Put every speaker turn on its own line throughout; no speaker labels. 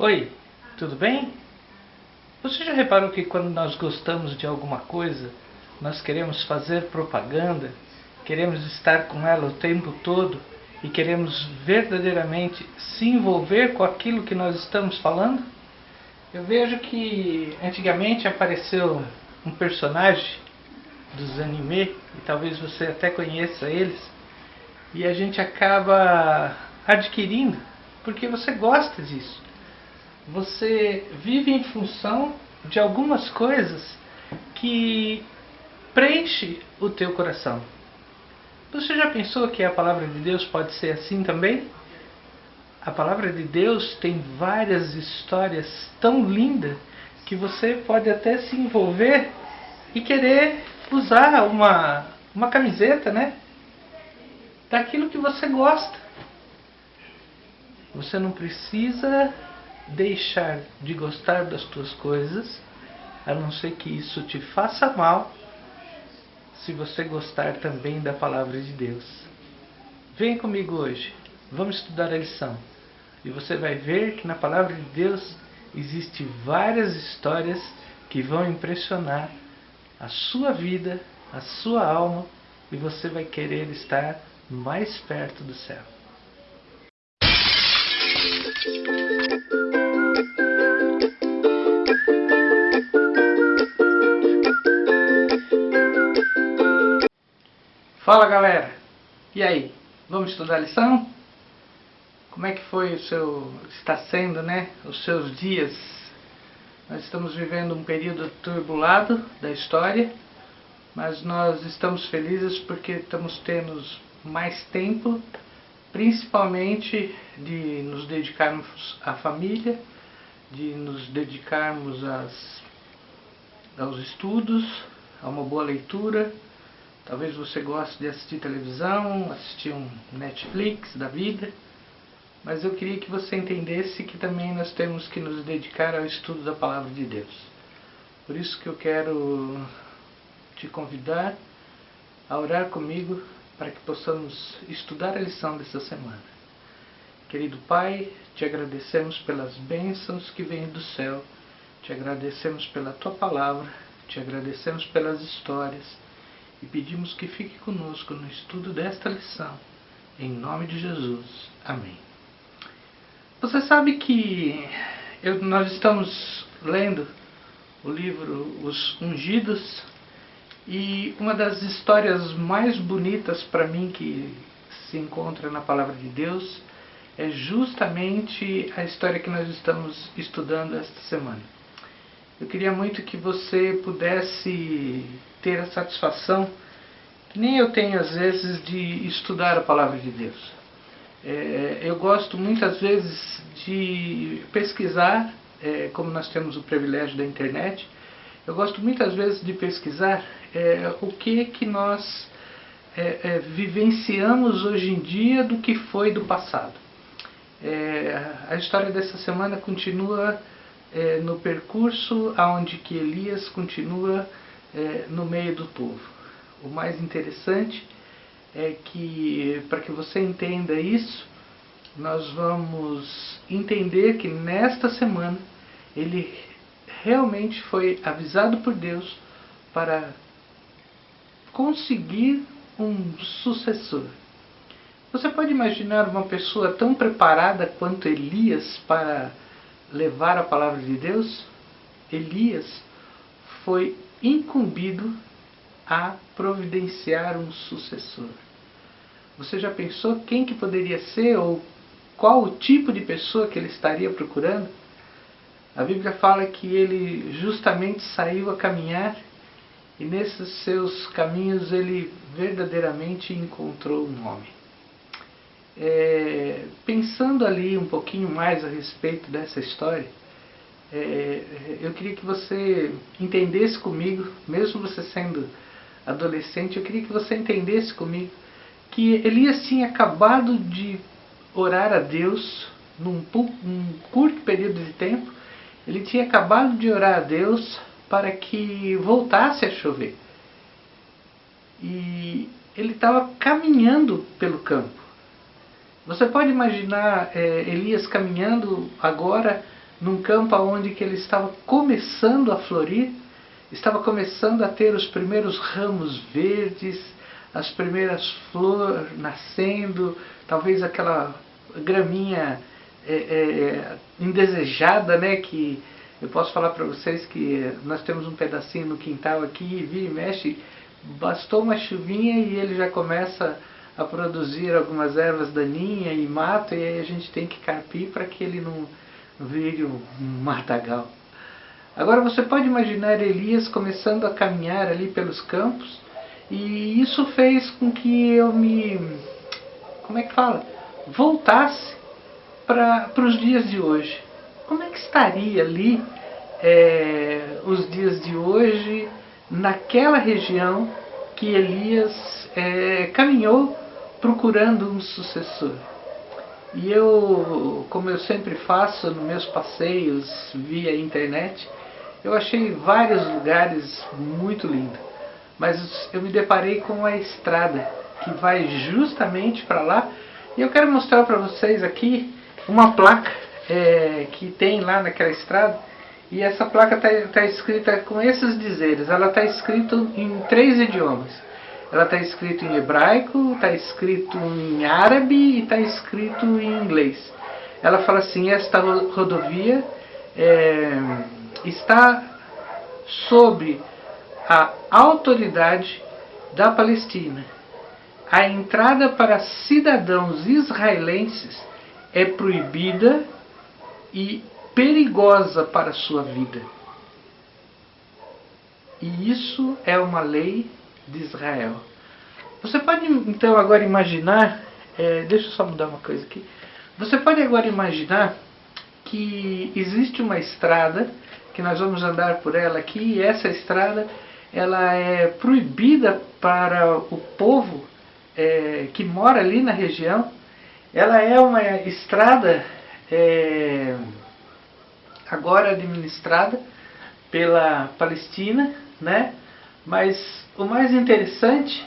Oi, tudo bem? Você já reparou que quando nós gostamos de alguma coisa, nós queremos fazer propaganda, queremos estar com ela o tempo todo e queremos verdadeiramente se envolver com aquilo que nós estamos falando? Eu vejo que antigamente apareceu um personagem dos anime, e talvez você até conheça eles, e a gente acaba adquirindo porque você gosta disso. Você vive em função de algumas coisas que preenche o teu coração. Você já pensou que a palavra de Deus pode ser assim também? A palavra de Deus tem várias histórias tão lindas que você pode até se envolver e querer usar uma camiseta, né? Daquilo que você gosta. Você não precisa deixar de gostar das tuas coisas, a não ser que isso te faça mal, se você gostar também da palavra de Deus. Vem comigo hoje, vamos estudar a lição. E você vai ver que na palavra de Deus existem várias histórias que vão impressionar a sua vida, a sua alma, e você vai querer estar mais perto do céu. Fala galera, e aí, vamos estudar a lição? Como é que está sendo, né, os seus dias? Nós estamos vivendo um período turbulado da história, mas nós estamos felizes porque estamos tendo mais tempo, principalmente de nos dedicarmos à família, de nos dedicarmos aos estudos, a uma boa leitura. Talvez você goste de assistir televisão, assistir um Netflix da vida, mas eu queria que você entendesse que também nós temos que nos dedicar ao estudo da Palavra de Deus. Por isso que eu quero te convidar a orar comigo para que possamos estudar a lição dessa semana. Querido Pai, te agradecemos pelas bênçãos que vêm do céu, te agradecemos pela Tua Palavra, te agradecemos pelas histórias, e pedimos que fique conosco no estudo desta lição. Em nome de Jesus. Amém. Você sabe que nós estamos lendo o livro Os Ungidos, e uma das histórias mais bonitas para mim que se encontra na Palavra de Deus é justamente a história que nós estamos estudando esta semana. Eu queria muito que você pudesse ter a satisfação, que nem eu tenho às vezes, de estudar a Palavra de Deus. Eu gosto muitas vezes de pesquisar, como nós temos o privilégio da internet, eu gosto muitas vezes de pesquisar o que nós vivenciamos hoje em dia do que foi do passado. A história dessa semana continua no percurso aonde que Elias continua no meio do povo. O mais interessante é que, para que você entenda isso, nós vamos entender que nesta semana ele realmente foi avisado por Deus para conseguir um sucessor. Você pode imaginar uma pessoa tão preparada quanto Elias para levar a palavra de Deus? Elias foi incumbido a providenciar um sucessor. Você já pensou quem que poderia ser ou qual o tipo de pessoa que ele estaria procurando? A Bíblia fala que ele justamente saiu a caminhar e nesses seus caminhos ele verdadeiramente encontrou um homem. Pensando ali um pouquinho mais a respeito dessa história, eu queria que você entendesse comigo, mesmo você sendo adolescente, eu queria que você entendesse comigo que Elias tinha acabado de orar a Deus num curto período de tempo. Ele tinha acabado de orar a Deus para que voltasse a chover. E ele estava caminhando pelo campo. Você pode imaginar Elias caminhando agora num campo onde que ele estava começando a florir, estava começando a ter os primeiros ramos verdes, as primeiras flores nascendo, talvez aquela graminha indesejada, né, que eu posso falar para vocês que nós temos um pedacinho no quintal aqui, e vira e mexe, bastou uma chuvinha e ele já começa a produzir algumas ervas daninhas e mato, e aí a gente tem que carpir para que ele não vire um matagal. Agora você pode imaginar Elias começando a caminhar ali pelos campos, e isso fez com que eu como é que fala? Voltasse para os dias de hoje. Como é que estaria ali os dias de hoje, naquela região que Elias caminhou procurando um sucessor? E eu, como eu sempre faço nos meus passeios via internet, eu achei vários lugares muito lindos, mas eu me deparei com a estrada que vai justamente para lá, e eu quero mostrar para vocês aqui uma placa que tem lá naquela estrada, e essa placa está escrita com esses dizeres. Ela está escrita em 3 idiomas. Ela está escrito em hebraico, está escrito em árabe e está escrito em inglês. Ela fala assim: esta rodovia está sob a autoridade da Palestina. A entrada para cidadãos israelenses é proibida e perigosa para a sua vida. E isso é uma lei de Israel. Você pode então agora imaginar, deixa eu só mudar uma coisa aqui. Você pode agora imaginar que existe uma estrada, que nós vamos andar por ela aqui, e essa estrada ela é proibida para o povo que mora ali na região. Ela é uma estrada agora administrada pela Palestina, né? Mas o mais interessante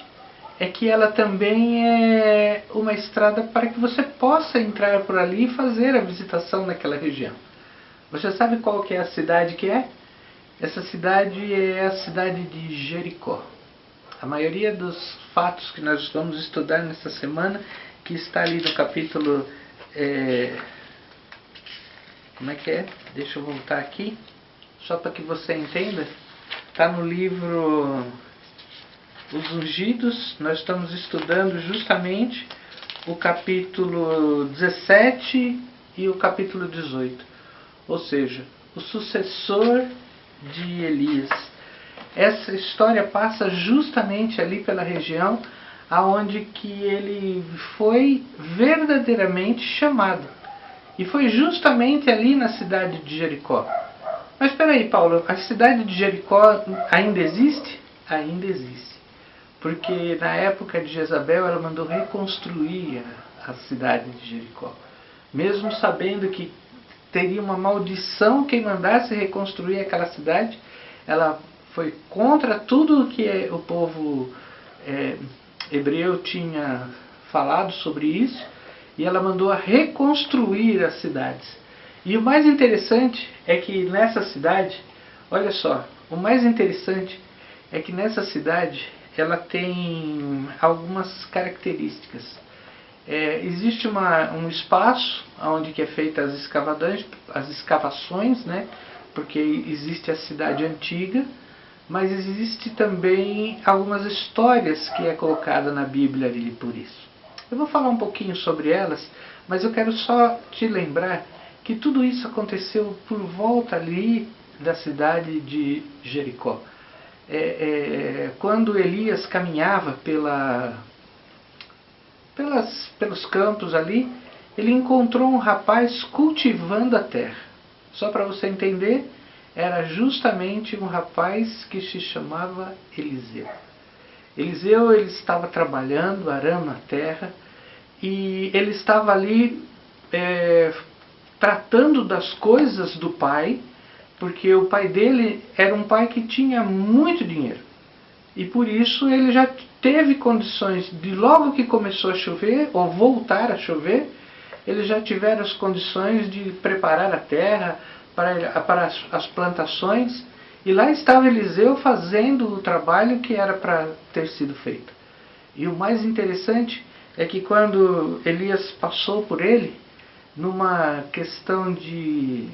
é que ela também é uma estrada para que você possa entrar por ali e fazer a visitação naquela região. Você sabe qual que é a cidade que é? Essa cidade é a cidade de Jericó. A maioria dos fatos que nós vamos estudar nessa semana, que está ali no capítulo... como é que é? Deixa eu voltar aqui, só para que você entenda. Está no livro Os Ungidos. Nós estamos estudando justamente o capítulo 17 e o capítulo 18. Ou seja, o sucessor de Elias. Essa história passa justamente ali pela região aonde que ele foi verdadeiramente chamado. E foi justamente ali na cidade de Jericó. Mas espera aí, Paulo, a cidade de Jericó ainda existe? Ainda existe. Porque na época de Jezabel ela mandou reconstruir a cidade de Jericó. Mesmo sabendo que teria uma maldição quem mandasse reconstruir aquela cidade, ela foi contra tudo o que o povo hebreu tinha falado sobre isso, e ela mandou a reconstruir as cidades. E o mais interessante é que nessa cidade, olha só, o mais interessante é que nessa cidade ela tem algumas características. Existe um espaço onde que é feita as escavações, né? Porque existe a cidade antiga, mas existe também algumas histórias que é colocada na Bíblia ali por isso. Eu vou falar um pouquinho sobre elas, mas eu quero só te lembrar que tudo isso aconteceu por volta ali da cidade de Jericó. Quando Elias caminhava pelos campos ali, ele encontrou um rapaz cultivando a terra. Só para você entender, era justamente um rapaz que se chamava Eliseu. Eliseu, ele estava trabalhando, arando a terra, e ele estava ali tratando das coisas do pai, porque o pai dele era um pai que tinha muito dinheiro. E por isso ele já teve condições de, logo que começou a chover, ou voltar a chover, eles já tiveram as condições de preparar a terra, para as plantações, e lá estava Eliseu fazendo o trabalho que era para ter sido feito. E o mais interessante é que quando Elias passou por ele, numa questão de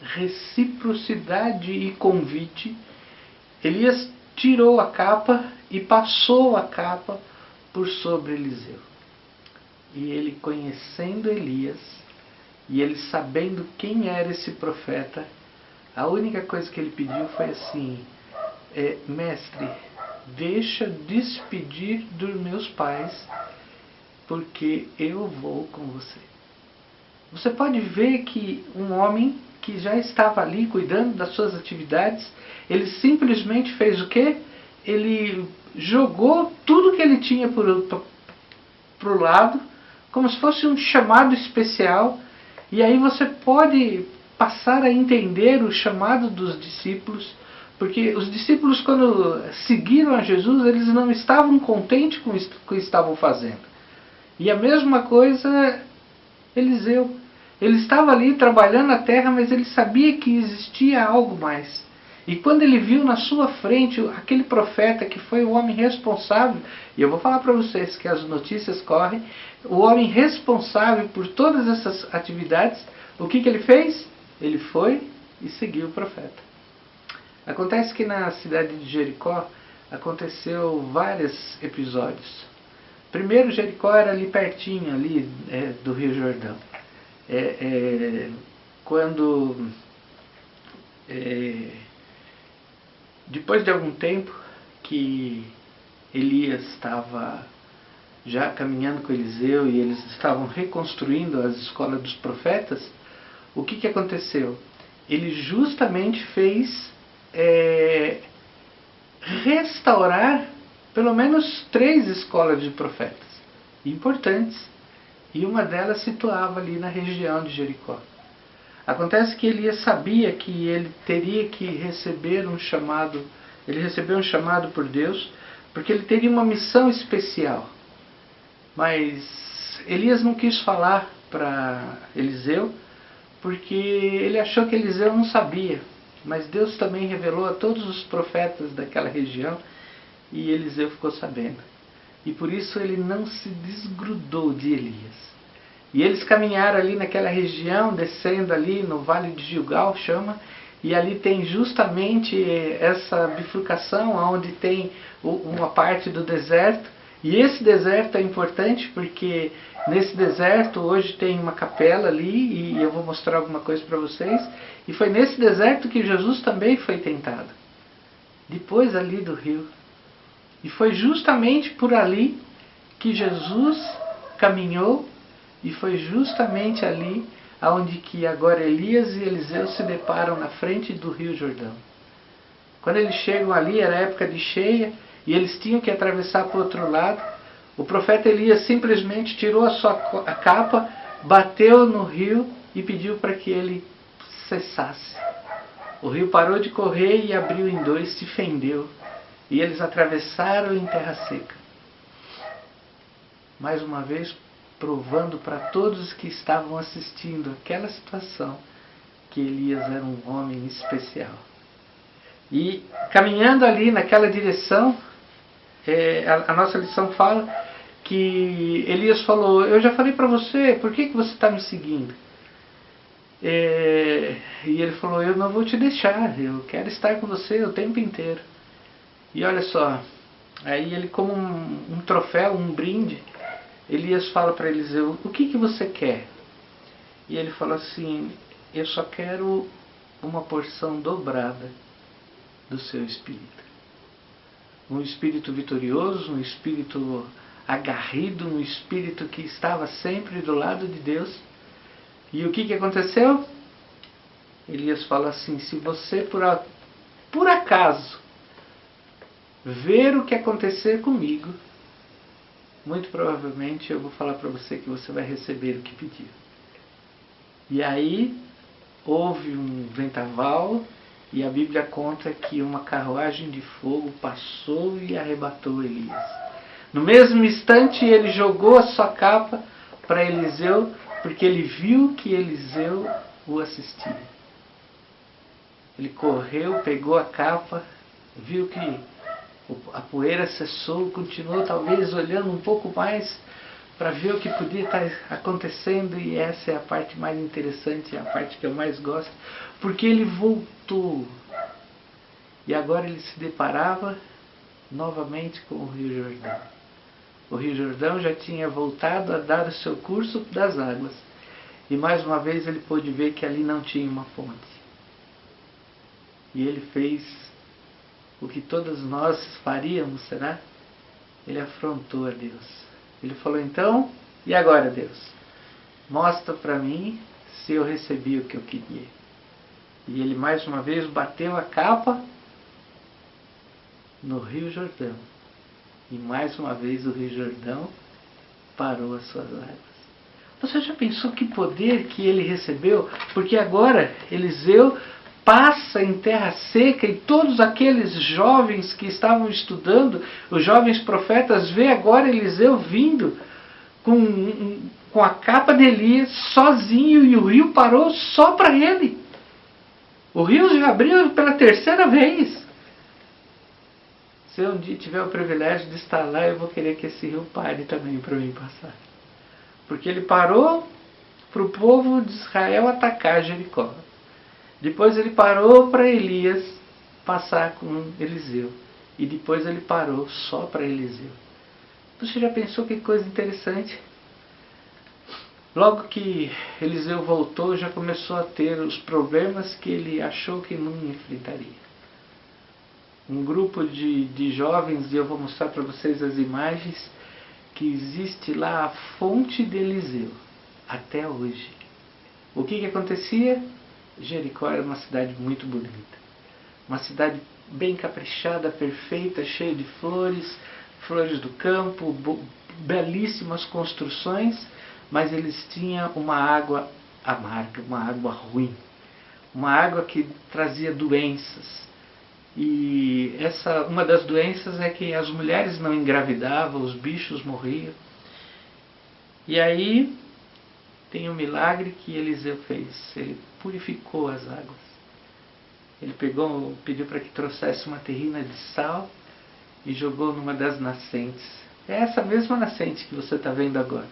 reciprocidade e convite, Elias tirou a capa e passou a capa por sobre Eliseu. E ele, conhecendo Elias, e ele sabendo quem era esse profeta, a única coisa que ele pediu foi assim: mestre, deixa despedir dos meus pais, porque eu vou com você. Você pode ver que um homem que já estava ali cuidando das suas atividades, ele simplesmente fez o quê? Ele jogou tudo que ele tinha pro lado, como se fosse um chamado especial. E aí você pode passar a entender o chamado dos discípulos, porque os discípulos, quando seguiram a Jesus, eles não estavam contentes com o que estavam fazendo. E a mesma coisa Eliseu. Ele estava ali trabalhando na terra, mas ele sabia que existia algo mais. E quando ele viu na sua frente aquele profeta que foi o homem responsável, e eu vou falar para vocês que as notícias correm, o homem responsável por todas essas atividades, o que ele fez? Ele foi e seguiu o profeta. Acontece que na cidade de Jericó aconteceu vários episódios. Primeiro, Jericó era ali pertinho ali, do Rio Jordão. Quando depois de algum tempo que Elias estava já caminhando com Eliseu e eles estavam reconstruindo as escolas dos profetas, o que aconteceu? Ele justamente fez restaurar pelo menos 3 escolas de profetas importantes, e uma delas situava ali na região de Jericó. Acontece que Elias sabia que ele teria que receber um chamado, ele recebeu um chamado por Deus, porque ele teria uma missão especial. Mas Elias não quis falar para Eliseu, porque ele achou que Eliseu não sabia. Mas Deus também revelou a todos os profetas daquela região, e Eliseu ficou sabendo. E por isso ele não se desgrudou de Elias. E eles caminharam ali naquela região, descendo ali no Vale de Gilgal, chama, e ali tem justamente essa bifurcação, onde tem uma parte do deserto. E esse deserto é importante porque nesse deserto hoje tem uma capela ali, e eu vou mostrar alguma coisa para vocês. E foi nesse deserto que Jesus também foi tentado, depois ali do rio. E foi justamente por ali que Jesus caminhou, e foi justamente ali onde que agora Elias e Eliseu se deparam na frente do Rio Jordão. Quando eles chegam ali, era época de cheia, e eles tinham que atravessar para o outro lado. O profeta Elias simplesmente tirou a capa, bateu no rio e pediu para que ele cessasse. O rio parou de correr e abriu em 2, se fendeu. E eles atravessaram em terra seca. Mais uma vez, provando para todos que estavam assistindo aquela situação, que Elias era um homem especial. E caminhando ali naquela direção, a nossa lição fala que Elias falou: eu já falei para você, por que você está me seguindo? E ele falou: eu não vou te deixar, eu quero estar com você o tempo inteiro. E olha só, aí ele, como um troféu, um brinde, Elias fala para Eliseu: o que você quer? E ele fala assim: eu só quero uma porção dobrada do seu espírito. Um espírito vitorioso, um espírito agarrido, um espírito que estava sempre do lado de Deus. E o que aconteceu? Elias fala assim: se você por acaso ver o que acontecer comigo, muito provavelmente eu vou falar para você que você vai receber o que pediu. E aí houve um vendaval, e a Bíblia conta que uma carruagem de fogo passou e arrebatou Elias. No mesmo instante ele jogou a sua capa para Eliseu, porque ele viu que Eliseu o assistia. Ele correu, pegou a capa, viu que a poeira cessou, continuou talvez olhando um pouco mais para ver o que podia estar acontecendo, e essa é a parte mais interessante, é a parte que eu mais gosto, porque ele voltou. E agora ele se deparava novamente com o Rio Jordão. O Rio Jordão já tinha voltado a dar o seu curso das águas. E mais uma vez ele pôde ver que ali não tinha uma fonte. E ele fez o que todos nós faríamos, será? Ele afrontou a Deus. Ele falou, então, e agora, Deus? Mostra para mim se eu recebi o que eu queria. E ele mais uma vez bateu a capa no Rio Jordão. E mais uma vez o Rio Jordão parou as suas águas. Você já pensou que poder que ele recebeu? Porque agora Eliseu passa em terra seca e todos aqueles jovens que estavam estudando, os jovens profetas, vê agora Eliseu vindo com a capa de Elias, sozinho, e o rio parou só para ele. O rio já abriu pela terceira vez. Se eu um dia tiver o privilégio de estar lá, eu vou querer que esse rio pare também para mim passar. Porque ele parou para o povo de Israel atacar Jericó. Depois ele parou para Elias passar com Eliseu. E depois ele parou só para Eliseu. Você já pensou que coisa interessante? Logo que Eliseu voltou, já começou a ter os problemas que ele achou que não enfrentaria. Um grupo de jovens, e eu vou mostrar para vocês as imagens, que existe lá a fonte de Eliseu, até hoje. O que acontecia? Jericó era uma cidade muito bonita. Uma cidade bem caprichada, perfeita, cheia de flores, flores do campo, belíssimas construções, mas eles tinham uma água amarga, uma água ruim. Uma água que trazia doenças. E uma das doenças é que as mulheres não engravidavam, os bichos morriam. E aí tem um milagre que Eliseu fez. Ele purificou as águas. Ele pediu para que trouxesse uma terrina de sal e jogou numa das nascentes. É essa mesma nascente que você está vendo agora.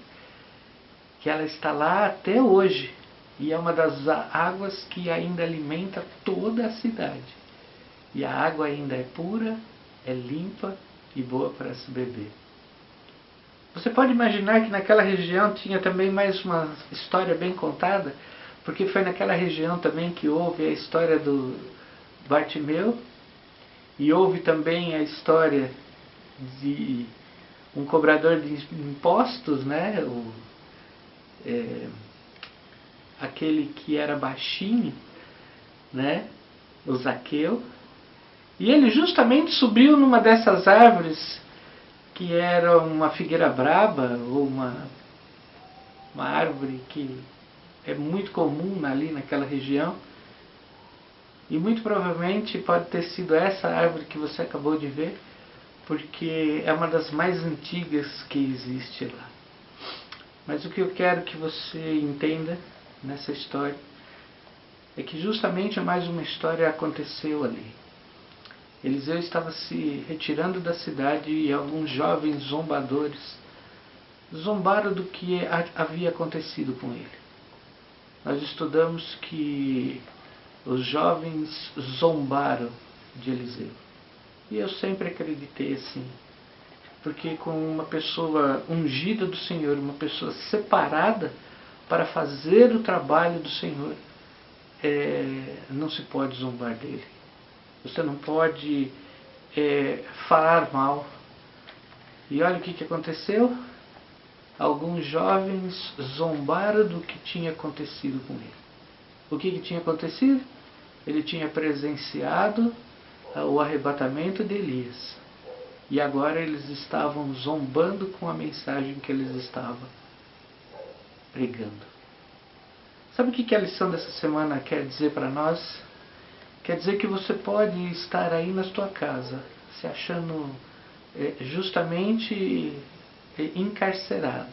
Que ela está lá até hoje. E é uma das águas que ainda alimenta toda a cidade. E a água ainda é pura, é limpa e boa para se beber. Você pode imaginar que naquela região tinha também mais uma história bem contada, porque foi naquela região também que houve a história do Bartimeu, e houve também a história de um cobrador de impostos, né? Aquele que era baixinho, né? O Zaqueu. E ele justamente subiu numa dessas árvores, que era uma figueira braba, ou uma árvore que é muito comum ali naquela região. E muito provavelmente pode ter sido essa árvore que você acabou de ver, porque é uma das mais antigas que existe lá. Mas o que eu quero que você entenda nessa história é que justamente mais uma história aconteceu ali. Eliseu estava se retirando da cidade e alguns jovens zombadores zombaram do que havia acontecido com ele. Nós estudamos que os jovens zombaram de Eliseu. E eu sempre acreditei assim. Porque com uma pessoa ungida do Senhor, uma pessoa separada para fazer o trabalho do Senhor, não se pode zombar dele. Você não pode falar mal. E olha o que aconteceu. Alguns jovens zombaram do que tinha acontecido com ele. O que tinha acontecido? Ele tinha presenciado o arrebatamento de Elias. E agora eles estavam zombando com a mensagem que eles estavam pregando. Sabe o que a lição dessa semana quer dizer para nós? Quer dizer que você pode estar aí na sua casa, se achando justamente encarcerado.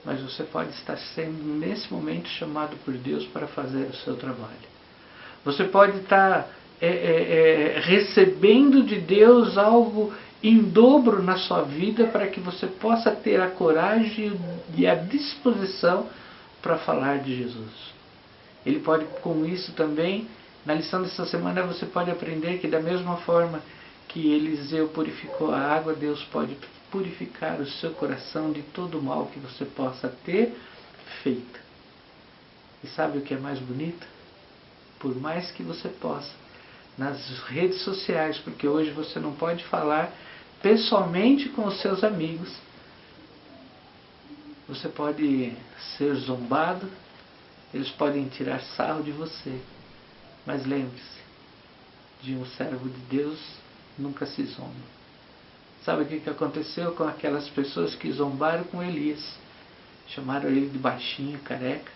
Mas você pode estar sendo, nesse momento, chamado por Deus para fazer o seu trabalho. Você pode estar recebendo de Deus algo em dobro na sua vida para que você possa ter a coragem e a disposição para falar de Jesus. Ele pode, com isso também, na lição dessa semana você pode aprender que da mesma forma que Eliseu purificou a água, Deus pode purificar o seu coração de todo o mal que você possa ter feito. E sabe o que é mais bonito? Por mais que você possa, nas redes sociais, porque hoje você não pode falar pessoalmente com os seus amigos, você pode ser zombado, eles podem tirar sarro de você, mas lembre-se, de um servo de Deus nunca se zomba. Sabe o que aconteceu com aquelas pessoas que zombaram com Elias? Chamaram ele de baixinho, careca.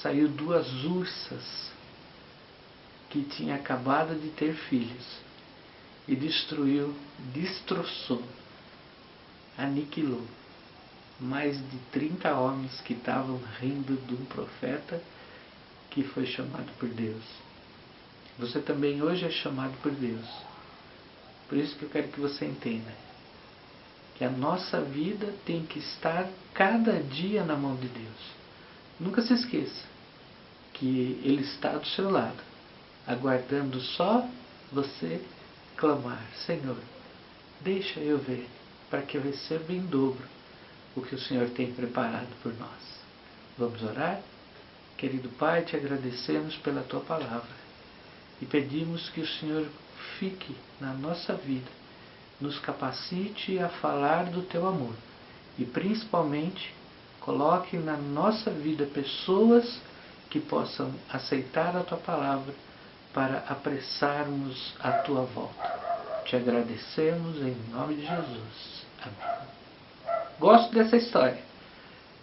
Saiu 2 ursas que tinham acabado de ter filhos e destroçou, aniquilou mais de 30 homens que estavam rindo de um profeta que foi chamado por Deus. Você também hoje é chamado por Deus. Por isso que eu quero que você entenda que a nossa vida tem que estar cada dia na mão de Deus. Nunca se esqueça que Ele está do seu lado, aguardando só você clamar: Senhor, deixa eu ver, para que eu receba em dobro o que o Senhor tem preparado por nós. Vamos orar? Querido Pai, te agradecemos pela Tua palavra e pedimos que o Senhor fique na nossa vida, nos capacite a falar do Teu amor e principalmente coloque na nossa vida pessoas que possam aceitar a Tua palavra para apressarmos a Tua volta. Te agradecemos em nome de Jesus. Amém. Gosto dessa história.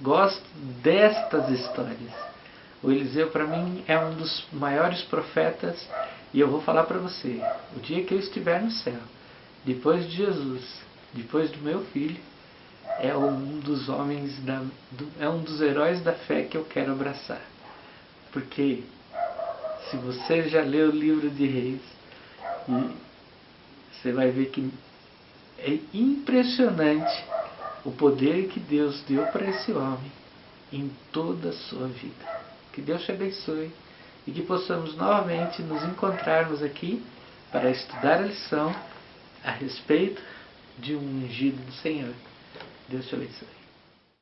Gosto destas histórias. O Eliseu, para mim, é um dos maiores profetas. E eu vou falar para você, o dia que eu estiver no céu, depois de Jesus, depois do meu filho, é um dos homens, é um dos heróis da fé que eu quero abraçar. Porque se você já leu o livro de Reis, você vai ver que é impressionante o poder que Deus deu para esse homem em toda a sua vida. Que Deus te abençoe e que possamos novamente nos encontrarmos aqui para estudar a lição a respeito de um ungido do Senhor. Deus te abençoe.